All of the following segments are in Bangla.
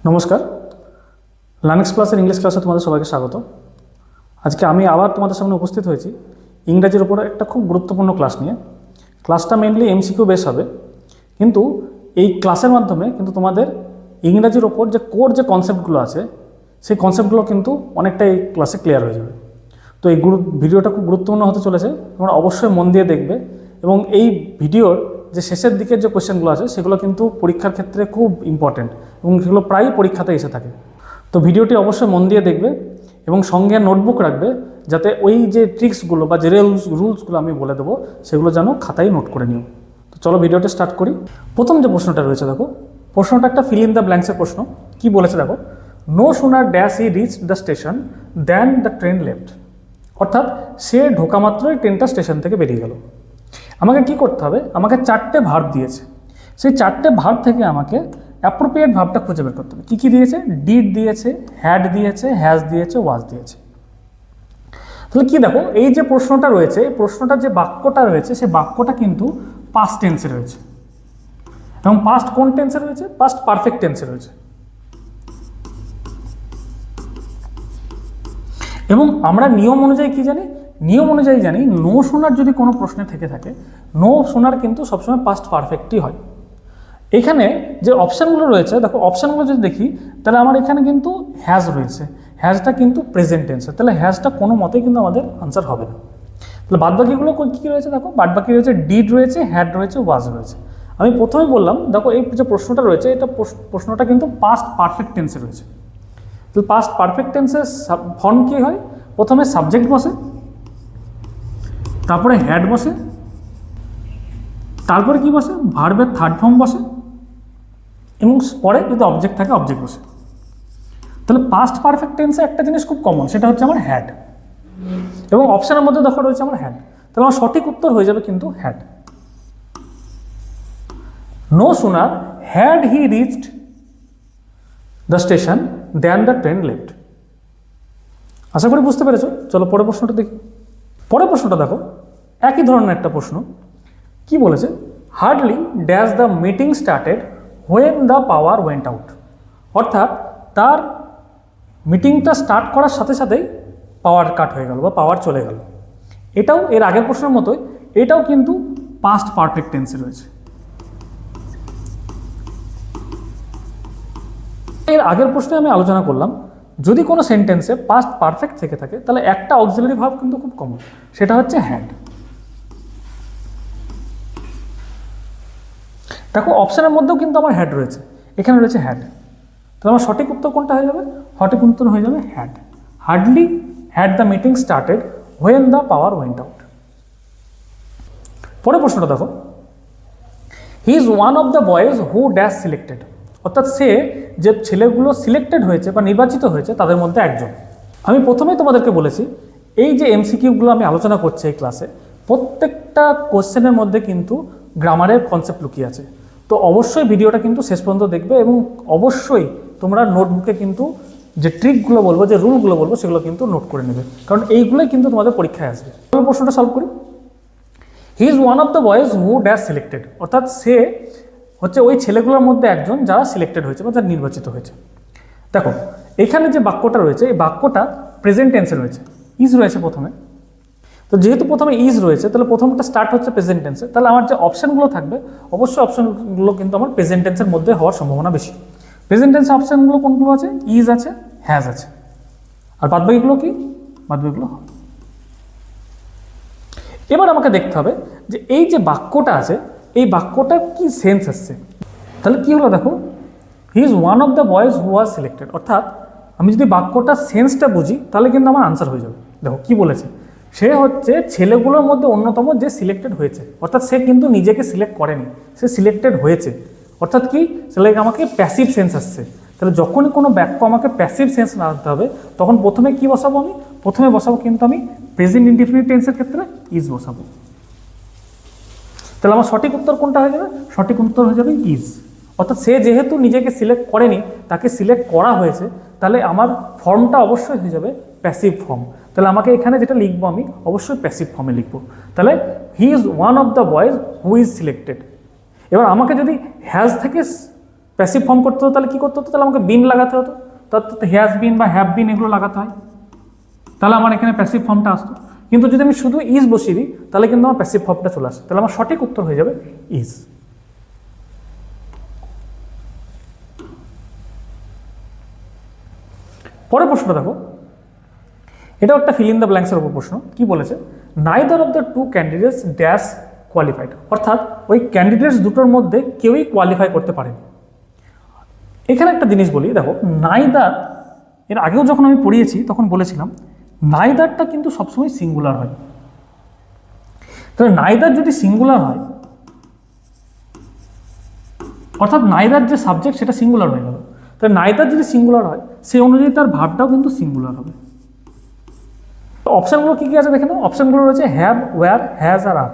নমস্কার, লার্নিংস ক্লাসের ইংলিশ ক্লাসে তোমাদের সবাইকে স্বাগত। আজকে আমি আবার তোমাদের সামনে উপস্থিত হয়েছি ইংরাজির উপরে একটা খুব গুরুত্বপূর্ণ ক্লাস নিয়ে। ক্লাসটা মেনলি এমসিকিউ বেস হবে, কিন্তু এই ক্লাসের মাধ্যমে কিন্তু তোমাদের ইংরাজির ওপর যে কোর যে কনসেপ্টগুলো আছে সেই কনসেপ্টগুলো কিন্তু অনেকটা এই ক্লাসে ক্লিয়ার হয়ে যাবে। তো এই ভিডিওটা খুব গুরুত্বপূর্ণ হতে চলেছে, তোমরা অবশ্যই মন দিয়ে দেখবে। এবং এই ভিডিওর যে শেষের দিকের যে কোয়েশ্চেনগুলো আছে সেগুলো কিন্তু পরীক্ষার ক্ষেত্রে খুব ইম্পর্টেন্ট এবং সেগুলো প্রায়ই পরীক্ষাতে এসে থাকে। তো ভিডিওটি অবশ্যই মন দিয়ে দেখবে এবং সঙ্গে নোটবুক রাখবে, যাতে ওই যে ট্রিক্সগুলো বা যে রুলসগুলো আমি বলে দেবো সেগুলো যেন খাতায় নোট করে নিও। তো চলো ভিডিওটা স্টার্ট করি। প্রথম যে প্রশ্নটা রয়েছে দেখো, প্রশ্নটা একটা ফিল ইন দ্য ব্ল্যাঙ্কসের প্রশ্ন। কি বলেছে দেখো, no sooner dash he reach the station then the train left. অর্থাৎ সে ঢোকা মাত্রই ট্রেনটা স্টেশন থেকে বেরিয়ে গেল। আমাকে কি করতে হবে, আমাকে চারটে ভার্ব দিয়েছে, সেই চারটে ভার্ব থেকে আমাকে অ্যাপ্রোপ্রিয়েট ভার্বটা খুঁজে বের করতে হবে। কী কী দিয়েছে? ডিড দিয়েছে, হ্যাড দিয়েছে, হ্যাজ দিয়েছে, ওয়াজ দিয়েছে। তাহলে কি দেখো, এই যে প্রশ্নটা রয়েছে, এই প্রশ্নটার যে বাক্যটা রয়েছে সেই বাক্যটা কিন্তু পাস্ট টেন্সে রয়েছে। এবং পাস্ট কোন টেন্সে রয়েছে? পাস্ট পারফেক্ট টেন্সে রয়েছে। এবং আমরা নিয়ম অনুযায়ী কি জানি? নিয়ম অনুযায়ী জানি নো শোনার যদি কোনো প্রশ্নে থেকে থাকে, নো শোনার কিন্তু সবসময় পাস্ট পারফেক্টই হয়। এখানে যে অপশানগুলো রয়েছে দেখো, অপশানগুলো যদি দেখি তাহলে আমার এখানে কিন্তু হ্যাজ রয়েছে, হ্যাজটা কিন্তু প্রেজেন্ট টেন্সে, তাহলে হ্যাজটা কোনো মতেই কিন্তু আমাদের আনসার হবে না। তাহলে বাদবাকিগুলো কী রয়েছে দেখো, বাদবাকি রয়েছে ডিড রয়েছে, হ্যাড রয়েছে, ওয়াজ রয়েছে। আমি প্রথমে বললাম দেখো, এই যে প্রশ্নটা রয়েছে এটা প্রশ্নটা কিন্তু পাস্ট পারফেক্ট টেন্সে রয়েছে। তাহলে পাস্ট পারফেক্ট টেন্সের ফর্ম কী হয়? প্রথমে সাবজেক্ট বসে, তারপরে হ্যাড বসে, তারপরে কি বসে? ভার্বের থার্ড ফর্ম বসে, এবং পরে যদি অবজেক্ট থাকে অবজেক্ট বসে। তাহলে পাস্ট পারফেক্ট টেন্সে একটা জিনিস খুব কমন, সেটা হচ্ছে আমার হ্যাড। এবং অপশানের মধ্যে দেখো রয়েছে আমার হ্যাড, তাহলে আমার সঠিক উত্তর হয়ে যাবে কিন্তু had. No sooner had he reached the station then the train left. আশা করি বুঝতে পেরেছো। চলো পরের প্রশ্নটা দেখি। পরের প্রশ্নটা দেখো, একই ধরনের একটা প্রশ্ন। কি বলেছে? Hardly dash the meeting started when the power went out. অর্থাৎ তার মিটিংটা স্টার্ট করার সাথে সাথেই পাওয়ার কাট হয়ে গেল বা পাওয়ার চলে গেল। এটাও এর আগের প্রশ্নের মতোই, এটাও কিন্তু পাস্ট পারফেক্ট টেন্সে রয়েছে। এর আগের প্রশ্নে আমি আলোচনা করলাম, যদি কোনো সেন্টেন্সে পাস্ট পারফেক্ট থেকে থাকে তাহলে একটা অক্সিলারি ভার্ব কিন্তু খুব কমন, সেটা হচ্ছে হ্যাড। দেখো অপশানের মধ্যেও কিন্তু আমার হ্যাড রয়েছে, এখানে রয়েছে হ্যাড। তাহলে আমার সঠিক উত্তর কোনটা হয়ে যাবে? সঠিক উত্তর হয়ে যাবে had. Hardly had the meeting started when the power went out. পরের প্রশ্নটা দেখো, he is one of the boys who dash selected. অর্থাৎ সে যে ছেলেগুলো সিলেক্টেড হয়েছে বা নির্বাচিত হয়েছে তাদের মধ্যে একজন। আমি প্রথমেই তোমাদেরকে বলেছি, এই যে এমসিকিউগুলো আমি আলোচনা করছি এই ক্লাসে, প্রত্যেকটা কোশ্চেনের মধ্যে কিন্তু গ্রামারের কনসেপ্ট লুকিয়ে আছে। তো অবশ্যই ভিডিওটা কিন্তু শেষ পর্যন্ত দেখবে এবং অবশ্যই তোমরা নোটবুকে কিন্তু যে ট্রিকগুলো বলবো, যে রুলগুলো বলবো সেগুলো কিন্তু নোট করে নেবে, কারণ এইগুলোই কিন্তু তোমাদের পরীক্ষায় আসবে। আমি প্রশ্নটা সলভ করি। He is one of the boys who dash selected. অর্থাৎ সে হচ্ছে ওই ছেলেগুলোর মধ্যে একজন যারা সিলেক্টেড হয়েছে বা যারা নির্বাচিত হয়েছে। দেখো এখানে যে বাক্যটা রয়েছে এই বাক্যটা প্রেজেন্ট টেন্সে রয়েছে, ইজ রয়েছে প্রথমে। তো যেহেতু প্রথমে ইজ রয়েছে তাহলে প্রথমটা স্টার্ট হচ্ছে প্রেজেন্ট টেন্সে, তাহলে আমার যে অপশানগুলো থাকবে অবশ্যই অপশানগুলো কিন্তু আমার প্রেজেন্ট টেন্সের মধ্যে হওয়ার সম্ভাবনা বেশি। প্রেজেন্ট টেন্সের অপশানগুলো কোনগুলো আছে? ইজ আছে, হ্যাজ আছে, আর বাদবাকিগুলো কি? বাদবাকিগুলো হবে। এবার আমাকে দেখতে হবে যে এই যে বাক্যটা আছে এই বাক্যটা কি সেন্স আসছে। তাহলে কি হলো দেখো, he is one of the boys who was selected. অর্থাৎ আমি যদি বাক্যটা সেন্সটা বুঝি তাহলে কিন্তু আমার আনসার হয়ে যাবে। দেখো কি বলেছে, সে হচ্ছে ছেলেগুলোর মধ্যে অন্যতম যে সিলেক্টেড হয়েছে। অর্থাৎ সে কিন্তু নিজেকে সিলেক্ট করেনি, সে সিলেক্টেড হয়েছে। অর্থাৎ কি, সেটা আমাকে প্যাসিভ সেন্স আসছে। তাহলে যখনই কোনো বাক্য আমাকে প্যাসিভ সেন্স না আনতে হবে তখন প্রথমে কি বসাবো? আমি প্রথমে বসাবো কিন্তু আমি প্রেজেন্ট ইনডিফিনিট টেন্সের ক্ষেত্রে ইজ বসাবো। তাহলে আমার সঠিক উত্তর কোনটা হয়ে যাবে? সঠিক উত্তর হয়ে যাবে ইজ। অর্থাৎ সে যেহেতু নিজেকে সিলেক্ট করেনি, তাকে সিলেক্ট করা হয়েছে, তাহলে আমার ফর্মটা অবশ্যই হয়ে যাবে প্যাসিভ ফর্ম। তাহলে আমাকে এখানে যেটা লিখবো আমি অবশ্যই প্যাসিভ ফর্মে লিখবো। তাহলে he is one of the boys who is selected. এবার আমাকে যদি হ্যাজ থেকে প্যাসিভ ফর্ম করতে হতো তাহলে কী করতে হতো, তাহলে আমাকে বিন লাগাতে হতো, তার হ্যাজ বিন বা হ্যাভ বিন এগুলো লাগাতে হয়, তাহলে আমার এখানে প্যাসিভ ফর্মটা আসতো। কিন্তু যদি আমি শুধু ইজ বসিয়ে দিই তাহলে কিন্তু আমার প্যাসিভ ফর্মটা চলে আসে, তাহলে আমার সঠিক উত্তর হয়ে যাবে ইজ। পরের প্রশ্নটা দেখো, এটাও একটা ফিল ইন দ্য ব্ল্যাঙ্কসের উপর প্রশ্ন। কি বলেছে, neither of the two candidates dash qualified, অর্থাৎ ওই ক্যান্ডিডেটস দুটোর মধ্যে কেউই কোয়ালিফাই করতে পারেনি। এখানে একটা জিনিস বলি, দেখো নাইদার, এর আগেও যখন আমি পড়িয়েছি তখন বলেছিলাম নাইদারটা কিন্তু সবসময় সিঙ্গুলার হয়। তাহলে নাইদার যদি সিঙ্গুলার হয়, অর্থাৎ নাইদার যে সাবজেক্ট সেটা সিঙ্গুলার হয়ে গেল, তাহলে নাইদার যদি সিঙ্গুলার হয় সেই অনুযায়ী তার ভাবটাও কিন্তু সিঙ্গুলার হবে। তো অপশানগুলো কী কী আছে দেখে নাও, অপশানগুলো রয়েছে হ্যাভ, ওয়্যার, হ্যাজ আর আর।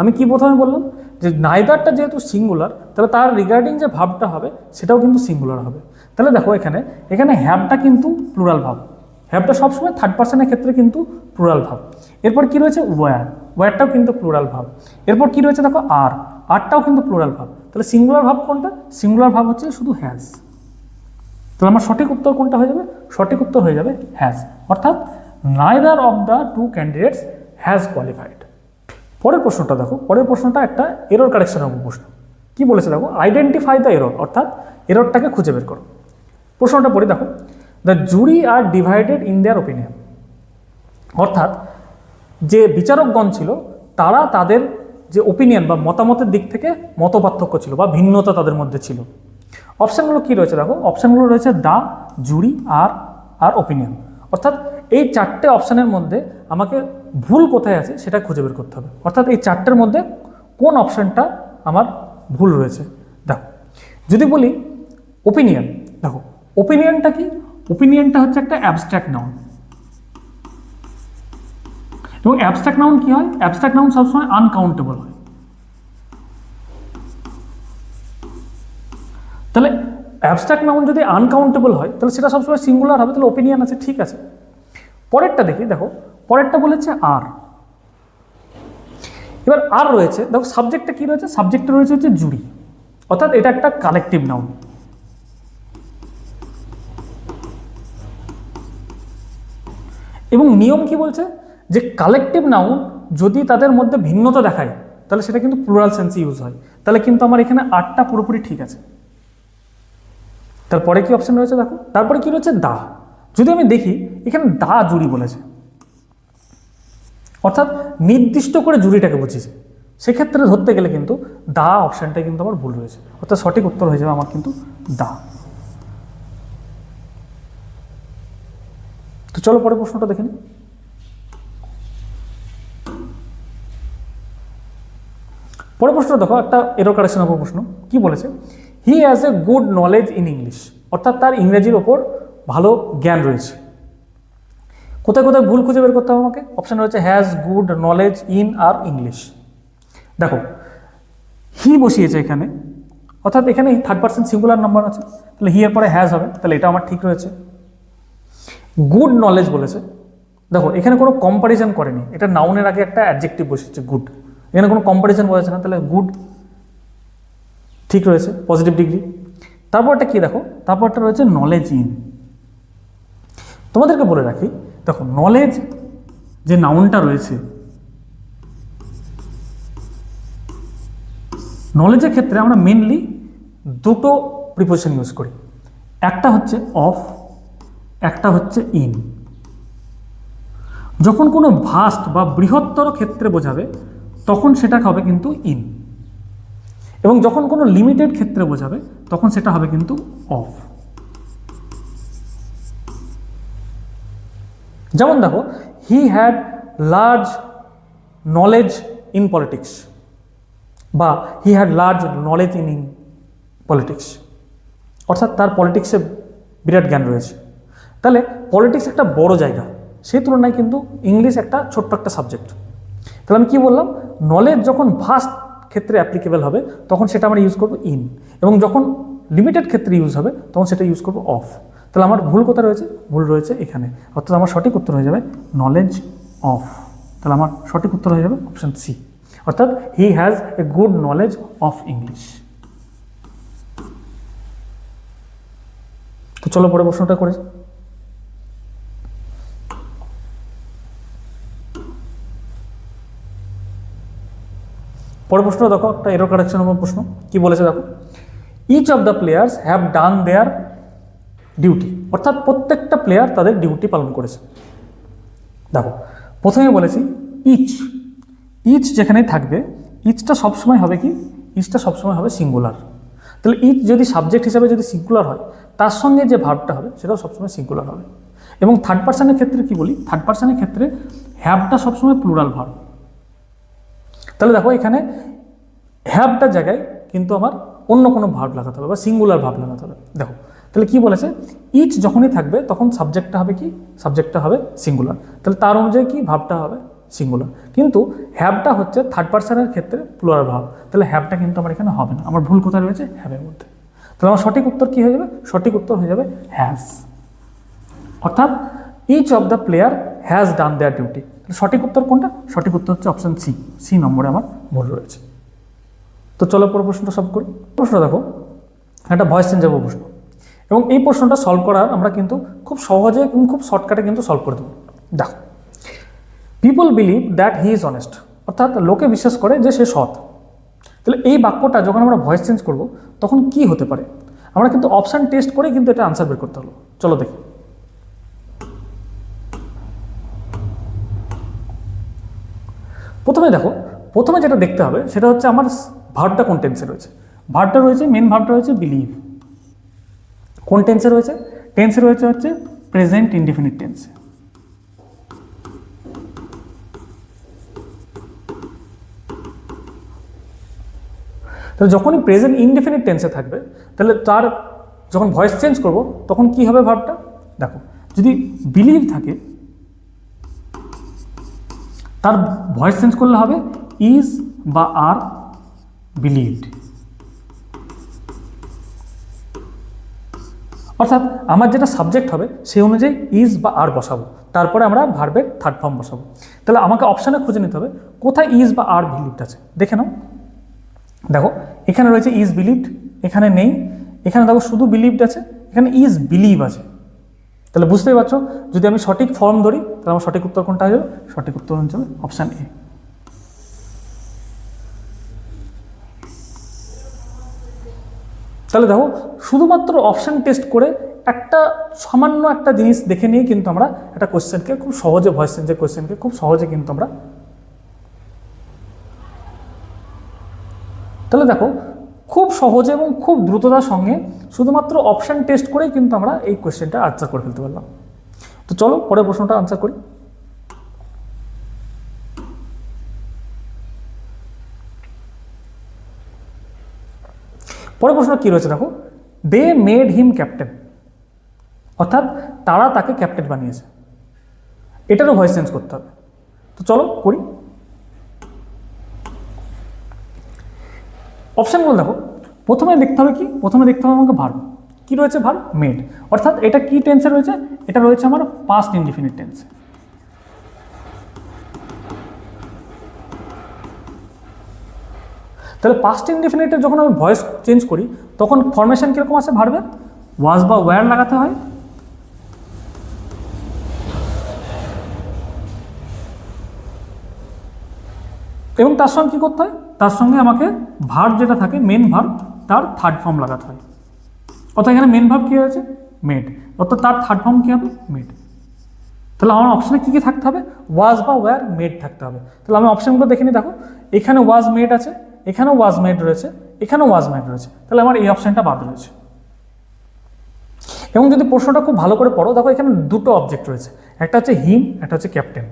আমি কি প্রথমে বললাম যে নাইদারটা যেহেতু সিঙ্গুলার তাহলে তার রিগার্ডিং যে ভাবটা হবে সেটাও কিন্তু সিঙ্গুলার হবে। তাহলে দেখো এখানে এখানে হ্যাভটা কিন্তু প্লুরাল ভাব, হ্যাভটা সবসময় থার্ড পার্সনের ক্ষেত্রে কিন্তু প্লুরাল ভাব। এরপর কি রয়েছে ওয়্যার, ওয়্যারটাও কিন্তু প্লুরাল ভাব। এরপর কি রয়েছে দেখো আর, আরটাও কিন্তু প্লুরাল ভাব। তাহলে সিঙ্গুলার ভাব কোনটা, সিঙ্গুলার ভাব হচ্ছে শুধু হ্যাজ। তাহলে আমার সঠিক উত্তর কোনটা হয়ে যাবে, সঠিক উত্তর হয়ে যাবে হ্যাজ, অর্থাৎ neither of the two candidates has qualified. পরের প্রশ্নটা দেখো, পরের প্রশ্নটা একটা এরর কারেকশনের উপর প্রশ্ন। কি বলেছে দেখো, আইডেন্টিফাই দ্য এরর, অর্থাৎ এররটাকে খুঁজে বের করো। প্রশ্নটা পড়ি দেখো, the jury are divided in their opinion, অর্থাৎ যে বিচারকগণ ছিল তারা তাদের যে ওপিনিয়ন বা মতামতের দিক থেকে মতপার্থক্য ছিল বা ভিন্নতা তাদের মধ্যে ছিল। অপশানগুলো কি রয়েছে দেখো, অপশানগুলো রয়েছে দা, জুরি, আর ওপিনিয়ন। অর্থাৎ এই চারটে অপশানের মধ্যে আমাকে ভুল কোথায় আছে সেটা খুঁজে বের করতে হবে, অর্থাৎ এই চারটের মধ্যে কোন অপশানটা আমার ভুল রয়েছে। দেখো যদি বলি ওপিনিয়ন, দেখো ওপিনিয়নটা কি, ওপিনিয়নটা হচ্ছে একটা অ্যাবস্ট্রাক্ট নাউন, এবং অ্যাবস্ট্রাক্ট নাউন কি হয়, অ্যাবস্ট্রাক্ট নাউন সবসময় আনকাউন্টেবল হয়। তাহলে অ্যাবস্ট্রাক্ট নাউন যদি আনকাউন্টেবল হয় তাহলে সেটা সবসময় সিঙ্গুলার হবে, তাহলে ওপিনিয়ন আছে, ঠিক আছে। পরেরটা দেখি, দেখো পরেরটা বলেছে আর। এবার আর রয়েছে, দেখো সাবজেক্টটা কি রয়েছে, সাবজেক্টটা রয়েছে হচ্ছে জুরি, অর্থাৎ এটা একটা কালেকটিভ নাউন। এবং নিয়ম কি বলছে যে কালেকটিভ নাউন যদি তাদের মধ্যে ভিন্নতা দেখায় তাহলে সেটা কিন্তু প্লুরাল সেন্সে ইউজ হয়। তাহলে কিন্তু আমার এখানে আরটা পুরোপুরি ঠিক আছে। তারপরে কি অপশন রয়েছে দেখো, তারপরে কি রয়েছে দা। যদি আমি দেখি এখানে দা জুরি বলেছে, অর্থাৎ নির্দিষ্ট করে জুরিটাকে বুঝিয়েছে, সেক্ষেত্রে ধরতে গেলে কিন্তু দা অপশানটা কিন্তু আমার ভুল রয়েছে, অর্থাৎ সঠিক উত্তর হয়ে যাবে আমার কিন্তু দা। তো চলো পরের প্রশ্নটা দেখে নিই। পরের প্রশ্নটা দেখো, একটা এরর কারেকশন উপর প্রশ্ন। কি বলেছে, he has a good knowledge in English, অর্থাৎ তার ইংরেজির ওপর ভালো জ্ঞান রয়েছে। কোথায় কোথায় ভুল খুঁজে বের করতে হবে আমাকে, অপশান রয়েছে হ্যাজ, গুড, নলেজ, ইন আর ইংলিশ। দেখো হি বসিয়েছে এখানে, অর্থাৎ এখানে থার্ড পার্সন সিঙ্গুলার নাম্বার আছে, তাহলে হি এর পরে হ্যাজ হবে, তাহলে এটা আমার ঠিক রয়েছে। গুড নলেজ বলেছে, দেখো এখানে কোনো কম্পারিজন করেনি, এটা নাউনের আগে একটা অ্যাডজেক্টিভ বসেছে গুড, এখানে কোনো কম্পারিজন বলেছে না, তাহলে গুড ঠিক রয়েছে, পজিটিভ ডিগ্রি। তারপরটা কি দেখো, তারপরটা রয়েছে নলেজ ইন। তোমাদেরকে বলে রাখি, দেখো নলেজ যে নাউনটা রয়েছে, নলেজের ক্ষেত্রে আমরা মেনলি দুটো প্রিপোজিশন ইউজ করি, একটা হচ্ছে অফ, একটা হচ্ছে ইন। যখন কোনো ভাস্ট বা বৃহত্তর ক্ষেত্রে বোঝাবে তখন সেটা হবে কিন্তু ইন, এবং যখন কোনো লিমিটেড ক্ষেত্রে বোঝাবে তখন সেটা হবে কিন্তু অফ। যেমন দেখো he had large knowledge in politics, বা he had large knowledge in politics, অর্থাৎ তার পলিটিক্সে বিরাট জ্ঞান রয়েছে। তাহলে পলিটিক্স একটা বড় জায়গা, সেই তুলনায় কিন্তু ইংলিশ একটা ছোট্ট একটা সাবজেক্ট। তাহলে আমি কি বললাম, নলেজ যখন ভাস্ট ক্ষেত্রে অ্যাপ্লিকেবল হবে তখন সেটা আমরা ইউজ করবো ইন, এবং যখন লিমিটেড ক্ষেত্রে ইউজ হবে তখন সেটা ইউজ করবো অফ। তাহলে আমার ভুল কোথায় রয়েছে, ভুল রয়েছে এখানে, অর্থাৎ আমার সঠিক উত্তর হয়ে যাবে নলেজ অফ। তাহলে আমার সঠিক উত্তর হয়ে যাবে অপশান সি, অর্থাৎ he has a good knowledge of English. তো চলো পরে প্রশ্নটা করি। পরের প্রশ্ন দেখো, একটা এরর কারেকশন উপর প্রশ্ন। কি বলেছে দেখো, each of the players have done their duty, অর্থাৎ প্রত্যেকটা প্লেয়ার তাদের ডিউটি পালন করেছে। দেখো প্রথমে বলেছি ইচ, ইচ যেখানেই থাকবে ইচটা সবসময় হবে কি, ইচটা সবসময় হবে সিঙ্গুলার। তাহলে ইচ যদি সাবজেক্ট হিসাবে যদি সিঙ্গুলার হয়, তার সঙ্গে যে ভার্বটা হবে সেটাও সবসময় সিঙ্গুলার হবে। এবং থার্ড পার্সনের ক্ষেত্রে কি বলি, থার্ড পার্সনের ক্ষেত্রে হ্যাভটা সবসময় প্লুরাল ভার্ব। তাহলে দেখো এখানে হ্যাভটার জায়গায় কিন্তু আমার অন্য কোনো ভার্ব লাগাতে হবে বা সিঙ্গুলার ভার্ব লাগাতে হবে। দেখো তাহলে কি বলেছে, ইচ যখনই থাকবে তখন সাবজেক্টটা হবে কি, সাবজেক্টটা হবে সিঙ্গুলার। তাহলে তার অনুযায়ী কি ভার্বটা হবে সিঙ্গুলার। কিন্তু হ্যাভটা হচ্ছে থার্ড পার্সনের ক্ষেত্রে প্লুরাল ভার্ব। তাহলে হ্যাভটা কিন্তু আমার এখানে হবে না, আমার ভুল কোথায় রয়েছে, হ্যাভের মধ্যে। তাহলে আমার সঠিক উত্তর কি হয়ে যাবে, সঠিক উত্তর হয়ে যাবে হ্যাজ। অর্থাৎ each of the player has done their duty. সঠিক উত্তর কোনটা, সঠিক উত্তর হচ্ছে অপশন সি, সি নম্বরে আমার ভুল রয়েছে। তো চলো পরের প্রশ্নটা সলভ করি। প্রশ্ন দেখো, একটা ভয়েস চেঞ্জার প্রশ্ন, এবং এই প্রশ্নটা সলভ করার আমরা কিন্তু খুব সহজে এবং খুব শর্টকাটে কিন্তু সলভ করে দেবো। দেখো, people believe that he is honest, অর্থাৎ লোকে বিশ্বাস করে যে সে সৎ। তাহলে এই বাক্যটা যখন আমরা ভয়েস চেঞ্জ করব তখন কি হতে পারে, আমরা কিন্তু অপশান টেস্ট করে কিন্তু এটা আনসার বের করতে হলো। চলো দেখি। প্রথমে দেখো, প্রথমে যেটা দেখতে হবে সেটা হচ্ছে আমার ভার্বটা কোন টেন্সে রয়েছে। ভার্বটা রয়েছে, মেন ভার্বটা রয়েছে বিলিভ। কোন টেন্সে রয়েছে, টেন্সে রয়েছে হচ্ছে প্রেজেন্ট ইনডিফিনিট টেন্সে। তাহলে যখনই প্রেজেন্ট ইনডিফিনিট টেন্সে থাকবে তাহলে তার যখন ভয়েস চেঞ্জ করব তখন কি হবে ভার্বটা, দেখো যদি বিলিভ থাকে তার ভয়েস চেঞ্জ করলে হবে ইজ বা আর বিলিভড। অর্থাৎ আমার যেটা সাবজেক্ট হবে সেই অনুযায়ী ইজ বা আর বসাবো, তারপরে আমরা ভার্বের থার্ড ফর্ম বসাবো। তাহলে আমাকে অপশানে খুঁজে নিতে হবে কোথায় ইজ বা আর বিলিভড আছে। দেখে নাও, দেখো এখানে রয়েছে ইজ বিলিভড, এখানে নেই। এখানে দেখো শুধু বিলিভড আছে, এখানে ইজ বিলিভ আছে। তাহলে বুঝতেই পারছো, যদি আমি সঠিক ফর্ম ধরি তাহলে আমার সঠিক উত্তর কোনটা হয়ে যাবে, সঠিক উত্তর হয়ে যাবে অপশান এ। তাহলে দেখো শুধুমাত্র অপশান টেস্ট করে একটা সামান্য একটা জিনিস দেখে নিয়ে কিন্তু আমরা একটা কোয়েশ্চেনকে খুব সহজে, ভয়েস চেঞ্জের কোয়েশ্চেনকে খুব সহজে কিন্তু আমরা, তাহলে দেখো খুব সহজে এবং খুব দ্রুততার সঙ্গে শুধুমাত্র অপশান টেস্ট করেই কিন্তু আমরা এই কোয়েশ্চেনটা আনসার করে ফেলতে পারলাম। তো চলো পরের প্রশ্নটা আনসার করি। পরের প্রশ্ন কি রয়েছে দেখো, দে মেড হিম ক্যাপ্টেন, অর্থাৎ তারা তাকে ক্যাপ্টেন বানিয়েছে। এটারও ভয়েস চেঞ্জ করতে হবে। তো চলো করি। অপশানগুলো দেখো, প্রথমে দেখতে হবে কি, প্রথমে দেখতে হবে আমাকে ভার্ব। কি রয়েছে ভার্ব, মেড। অর্থাৎ এটা কি টেন্সে রয়েছে, এটা রয়েছে আমার পাস্ট ইনডিফিনিট টেন্সে। তাহলে পাস্ট ইনডিফিনিটের যখন আমি ভয়েস চেঞ্জ করি তখন ফরমেশন কীরকম আছে ভার্বের, ওয়াজ বা ওয়্যার লাগাতে হয়, এবং তার সঙ্গে কী করতে হয়, তার সঙ্গে আমাকে ভার্ব যেটা থাকে মেন ভার্ব তার থার্ড ফর্ম লাগাতে হয়। অর্থাৎ এখানে মেন ভার্ব কী হয়েছে, মেড, অর্থাৎ তার থার্ড ফর্ম কী হবে, মেড। তাহলে আমার অপশানে কী কী থাকতে হবে, ওয়াজ বা ওয়্যার মেড থাকতে হবে। তাহলে আমি অপশানগুলো দেখে নিই। দেখো এখানে ওয়াজ মেড আছে, এখানেও ওয়াজ মেড রয়েছে, এখানেও ওয়াজ মেড রয়েছে। তাহলে আমার এই অপশানটা বাদ রয়েছে। এবং যদি প্রশ্নটা খুব ভালো করে পড়ো, দেখো এখানে দুটো অবজেক্ট রয়েছে, একটা হচ্ছে হিম, একটা হচ্ছে ক্যাপ্টেন।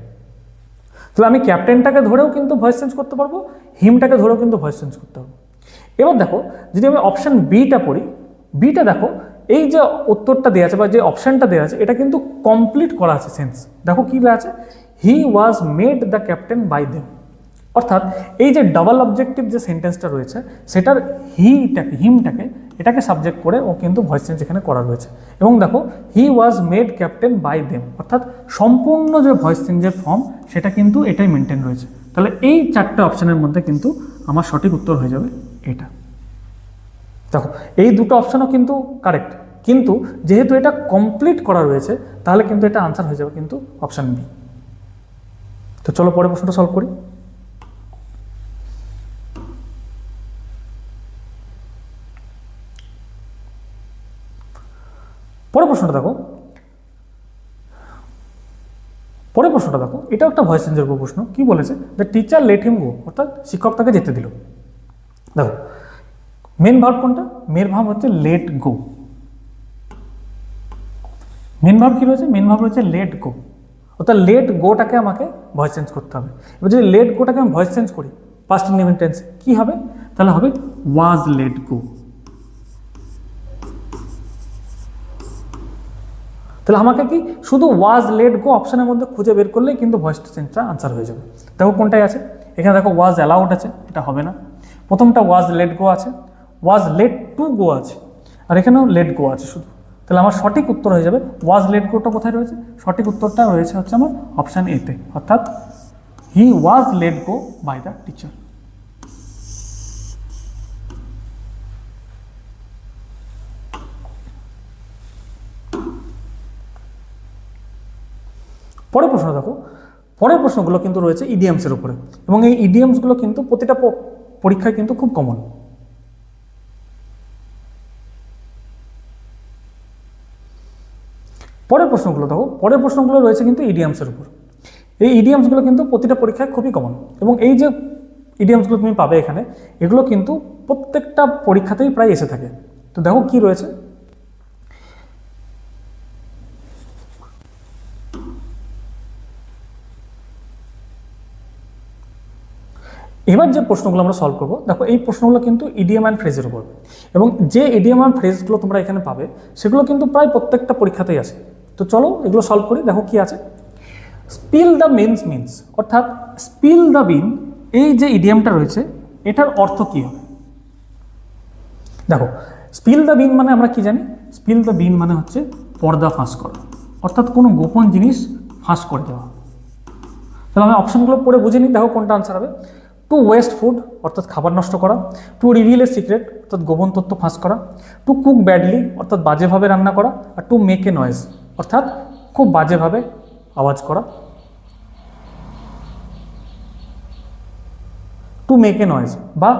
তাহলে আমি ক্যাপ্টেনটাকে ধরেও কিন্তু ভয়েস চেঞ্জ করতে পারবো, হিমটাকে ধরেও কিন্তু ভয়েস চেঞ্জ করতে পারবো। এবার দেখো যদি আমি অপশান বিটা পড়ি, বিটা দেখো এই যে উত্তরটা দেওয়া আছে বা যে অপশানটা দেওয়া আছে এটা কিন্তু কমপ্লিট করা আছে সেন্স। দেখো কী লেখা আছে, he was made the captain by them. অর্থাৎ এই যে ডাবল অবজেক্টিভ যে সেন্টেন্সটা রয়েছে সেটার হিমটাকে এটাকে সাবজেক্ট করে ও কিন্তু ভয়েস চেঞ্জ এখানে করা রয়েছে। এবং দেখো he was made captain by them, অর্থাৎ সম্পূর্ণ যে ভয়েস চেঞ্জের ফর্ম সেটা কিন্তু এটাই মেনটেন রয়েছে। তাহলে এই চারটে অপশানের মধ্যে কিন্তু আমার সঠিক উত্তর হয়ে যাবে এটা। দেখো এই দুটো অপশানও কিন্তু কারেক্ট, কিন্তু যেহেতু এটা কমপ্লিট করা রয়েছে তাহলে কিন্তু এটা আনসার হয়ে যাবে কিন্তু অপশান বি। তো চলো পরের প্রশ্নটা সলভ করি। পরের প্রশ্নটা দেখো, এটাও একটা ভয়েস চেঞ্জের উপর প্রশ্ন। কি বলেছে? দ্য টিচার লেট হিম গো, অর্থাৎ শিক্ষক তাকে যেতে দিল। দেখো মেন ভার্ব কোনটা? মেন ভার্ব হচ্ছে লেট গো। মেন ভার্ব কি রয়েছে? মেন ভার্ব রয়েছে লেট গো, অর্থাৎ লেট গোটাকে আমাকে ভয়েস চেঞ্জ করতে হবে। এবার যদি লেট গোটাকে আমি ভয়েস চেঞ্জ করি পাস্ট ইনডিফিনিট টেন্সে কি হবে? তাহলে হবে ওয়াজ লেট গো। তাহলে আমাকে কি শুধু ওয়াজ লেট গো অপশানের মধ্যে খুঁজে বের করলেই কিন্তু ভয়েস চেঞ্জটা আনসার হয়ে যাবে। দেখো কোনটাই আছে, এখানে দেখো ওয়াজ অ্যালাউড আছে, এটা হবে না। প্রথমটা ওয়াজ লেট গো আছে, ওয়াজ লেট টু গো আছে, আর এখানেও লেট গো আছে শুধু। তাহলে আমার সঠিক উত্তর হয়ে যাবে ওয়াজ লেট গোটা কোথায় রয়েছে? সঠিক উত্তরটা রয়েছে হচ্ছে আমার অপশান এতে, অর্থাৎ he was let go by the teacher. পরের প্রশ্ন দেখো, পরের প্রশ্নগুলো কিন্তু রয়েছে ইডিয়ামসের উপরে, এবং এই ইডিয়ামসগুলো কিন্তু প্রতিটা পরীক্ষায় কিন্তু খুব কমন। পরের প্রশ্নগুলো দেখো, পরের প্রশ্নগুলো রয়েছে কিন্তু ইডিয়ামসের উপর। এই ইডিয়ামসগুলো কিন্তু প্রতিটা পরীক্ষায় খুবই কমন, এবং এই যে ইডিয়ামসগুলো তুমি পাবে এখানে, এগুলো কিন্তু প্রত্যেকটা পরীক্ষাতেই প্রায় এসে থাকে। তো দেখো কি রয়েছে। এবার যে প্রশ্নগুলো আমরা সলভ করবো, দেখো এই প্রশ্নগুলো কিন্তু ইডিয়াম অ্যান্ড ফ্রেজের উপর, এবং যে ইডিয়াম অ্যান্ড ফ্রেজগুলো তোমরা এখানে পাবে সেগুলো কিন্তু প্রায় প্রত্যেকটা পরীক্ষাতেই আসে। তো চলো এগুলো সলভ করি। দেখো কি আছে। স্পিল দ্য বিনস মিনস, অর্থাৎ স্পিল দ্য বিন, এই যে ইডিয়ামটা রয়েছে এটার অর্থ কি হবে? দেখো স্পিল দ্য বিন মানে আমরা কি জানি? স্পিল দ্য বিন মানে হচ্ছে পর্দা ফাঁস করা, অর্থাৎ কোনো গোপন জিনিস ফাঁস করে দেওয়া। তাহলে আমি অপশনগুলো পড়ে বুঝে নিই, দেখো কোনটা আনসার হবে। টু ওয়েস্ট ফুড, অর্থাৎ খাবার নষ্ট করা। টু রিভিল এ সিক্রেট, অর্থাৎ গোপন তথ্য ফাঁস করা। টু কুক ব্যাডলি, অর্থাৎ বাজেভাবে রান্না করা। আর টু মেক এ নয়েজ, অর্থাৎ খুব বাজেভাবে আওয়াজ করা। টু মেক এ নয়েজ বা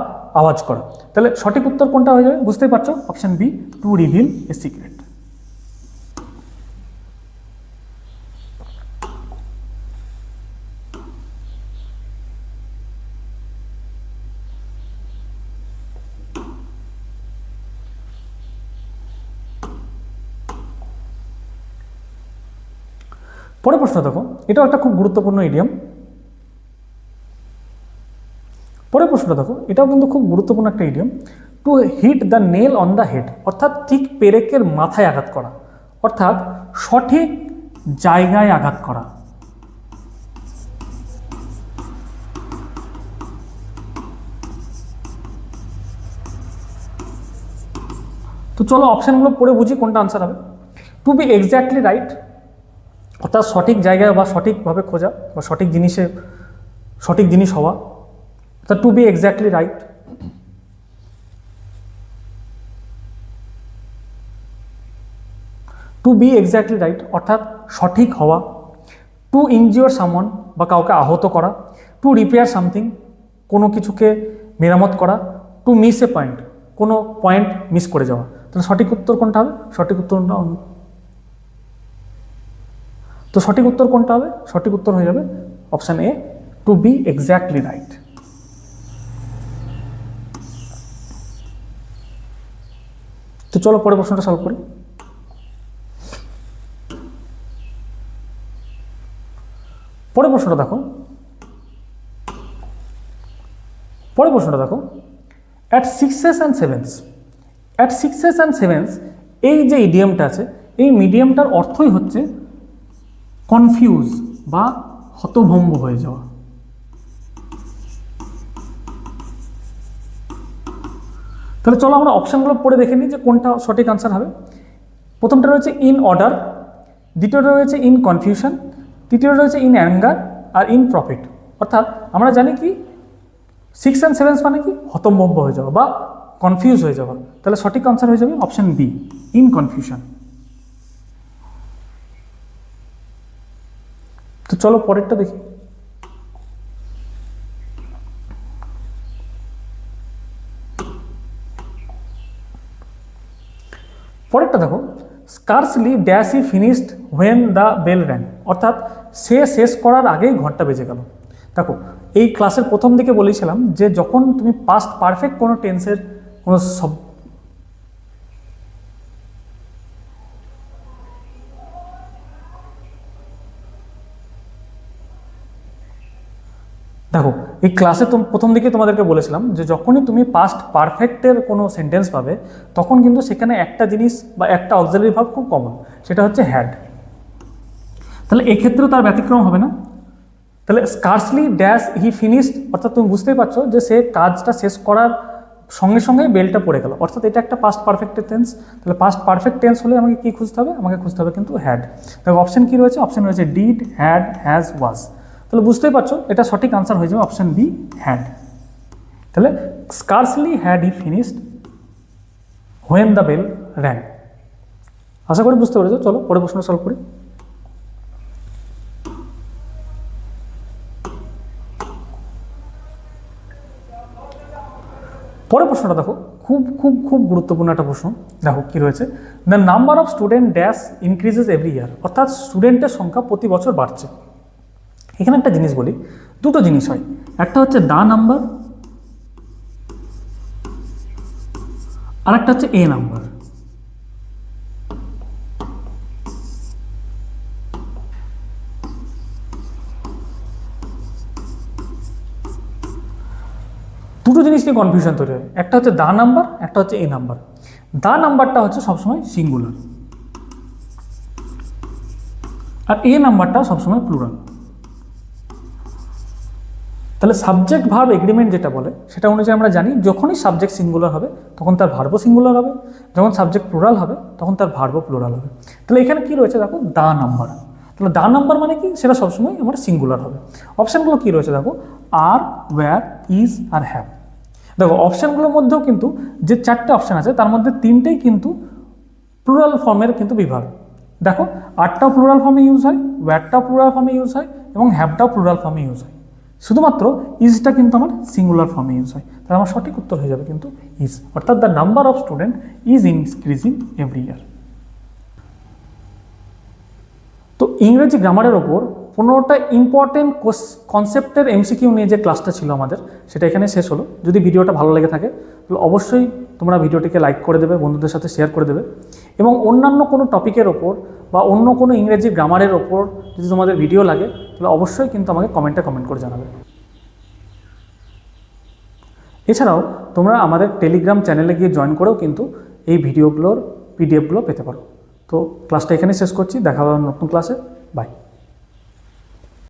আওয়াজ করা। তাহলে সঠিক উত্তর কোনটা হয়ে যাবে বুঝতেই পারছো, option B, to reveal a secret. পরের প্রশ্ন দেখো, এটাও একটা খুব গুরুত্বপূর্ণ ইডিয়াম। পরের প্রশ্নটা দেখো, এটাও কিন্তু খুব গুরুত্বপূর্ণ একটা idiom. To hit the nail on the head, অর্থাৎ ঠিক পেরেকের মাথায় আঘাত করা, অর্থাৎ সঠিক জায়গায় আঘাত করা। তো চলো অপশনগুলো পড়ে বুঝি কোনটা আনসার হবে। টু বি এক্স্যাক্টলি রাইট, অর্থাৎ সঠিক জায়গায় বা সঠিকভাবে খোঁজা বা সঠিক জিনিস হওয়া, অর্থাৎ to be exactly right. To be exactly right অর্থাৎ সঠিক হওয়া। টু ইনজিওর সামওয়ান বা কাউকে আহত করা। টু রিপেয়ার সামথিং, কোনো কিছুকে মেরামত করা। টু মিস এ পয়েন্ট, কোনো পয়েন্ট মিস করে যাওয়া। তাহলে সঠিক উত্তর কোনটা হবে? সঠিক উত্তর কোনটা হবে? সঠিক উত্তর হয়ে যাবে option A, to be exactly right. তো চলো পরের প্রশ্নটা সলভ করি। পরের প্রশ্নটা দেখো, অ্যাট সিক্সেস অ্যান্ড সেভেন্স, এই যে ইডিয়ামটা আছে এই মিডিয়ামটার অর্থই হচ্ছে কনফিউজ বা হতভম্ব হয়ে যাওয়া। তাহলে চলো আমরা অপশনগুলো পড়ে দেখে নিই যে কোনটা সঠিক আনসার হবে। প্রথমটা রয়েছে ইন অর্ডার, দ্বিতীয়টা রয়েছে ইন কনফিউশন, তৃতীয়টা রয়েছে ইন অ্যাঙ্গার, আর ইন প্রফিট। অর্থাৎ আমরা জানি কি 6 and 7 মানে কি হতভম্ব হয়ে যাওয়া বা কনফিউজ হয়ে যাওয়া। তাহলে সঠিক আনসার হয়ে যাবে অপশন বি, ইন কনফিউশন। তো চলো পরেরটা দেখি। পরেরটা দেখো, scarcely dash he finished when the bell rang, অর্থাৎ সে শেষ করার আগেই ঘন্টা বেজে গেল। দেখো এই ক্লাসের প্রথম দিকে বলেছিলাম যে যখন তুমি পাস্ট পারফেক্ট কোনো টেন্সের কোনো দেখো এই ক্লাসে প্রথম দিকে তোমাদেরকে বলেছিলাম যে যখনই তুমি পাস্ট পারফেক্টের কোনো সেন্টেন্স পাবে তখন কিন্তু সেখানে একটা জিনিস বা একটা অক্সিলারি ভার্ব খুব কমন, সেটা হচ্ছে হ্যাড। তাহলে এক্ষেত্রেও তার ব্যতিক্রম হবে না। তাহলে স্কার্সলি ড্যাশ হি ফিনিশড, অর্থাৎ তুমি বুঝতেই পারছো যে সে কাজটা শেষ করার সঙ্গে সঙ্গে বেলটা পড়ে গেল, অর্থাৎ এটা একটা পাস্ট পারফেক্টের টেন্স। তাহলে পাস্ট পারফেক্ট টেন্স হলে আমাকে কী খুঁজতে হবে? আমাকে খুঁজতে হবে কিন্তু হ্যাড। দেখো অপশন কী রয়েছে? অপশন রয়েছে ডিড, হ্যাড, হ্যাজ, ওয়াজ। তাহলে বুঝতেই পারছো এটা সঠিক আনসার হয়ে যাবে অপশন বি, হ্যাড। তাহলে scarcely had he finished when the bell rang. আশা করি বুঝতে পেরেছো। চলো পরে প্রশ্ন সলভ করি। পরের প্রশ্নটা দেখো, খুব খুব খুব গুরুত্বপূর্ণ একটা প্রশ্ন। দেখো কি রয়েছে, the number of student dash increases every year, অর্থাৎ স্টুডেন্টের সংখ্যা প্রতি বছর বাড়ছে। এখানে একটা জিনিস বলি, দুটো জিনিস হয়, একটা হচ্ছে দা নাম্বার আর একটা হচ্ছে এ নাম্বার। দুটো জিনিস নিয়ে কনফিউশন তৈরি হয়, একটা হচ্ছে দা নাম্বার, একটা হচ্ছে এ নাম্বার। দা নাম্বারটা হচ্ছে সবসময় সিঙ্গুলার আর এ নাম্বারটা সবসময় প্লুরাল। তাহলে সাবজেক্ট ভার্ব এগ্রিমেন্ট যেটা বলে সেটা অনুযায়ী আমরা জানি যখনই সাবজেক্ট সিঙ্গুলার হবে তখন তার ভার্বও সিঙ্গুলার হবে, যখন সাবজেক্ট প্লুরাল হবে তখন তার ভার্বও প্লুরাল হবে। তাহলে এখানে কি রয়েছে দেখো, দা নাম্বার। তাহলে দা নাম্বার মানে কি? সেটা সবসময় আমার সিঙ্গুলার হবে। অপশানগুলো কি রয়েছে দেখো, আর, ওয়্যার, ইজ আর হ্যাভ। দেখো অপশানগুলোর মধ্যেও কিন্তু যে চারটে অপশান আছে তার মধ্যে তিনটেই কিন্তু প্লুরাল ফর্মের কিন্তু বিভাগ। দেখো আরটাও প্লুরাল ফর্মে ইউজ হয়, ওয়্যারটাও প্লুরাল ফর্মে ইউজ হয় এবং হ্যাভটাও প্লুরাল ফর্মে ইউজ হয়। শুধুমাত্র ইজটা কিন্তু আমার সিঙ্গুলার ফর্মে ইউজ হয়। তাহলে আমার সঠিক উত্তর হয়ে যাবে কিন্তু ইজ, অর্থাৎ the number of student is increasing every year. তো ইংরেজি গ্রামারের ওপর 15টা ইম্পর্টেন্ট কনসেপ্টের এমসিকিউ নিয়ে যে ক্লাসটা ছিল আমাদের, সেটা এখানে শেষ হলো। যদি ভিডিওটা ভালো লেগে থাকে তাহলে অবশ্যই তোমরা ভিডিওটিকে লাইক করে দেবে, বন্ধুদের সাথে শেয়ার করে দেবে, এবং অন্যান্য কোনো টপিকের ওপর বা অন্য কোনো ইংরেজি গ্রামারের ওপর যদি তোমাদের ভিডিও লাগে তাহলে অবশ্যই কিন্তু আমাকে কমেন্ট করে জানাবে। এছাড়াও তোমরা আমাদের টেলিগ্রাম চ্যানেলে গিয়ে জয়েন করেও কিন্তু এই ভিডিওগুলোর পিডিএফগুলো পেতে পারো। তো ক্লাসটা এখানে শেষ করছি, দেখা হবে নতুন ক্লাসে। বাই।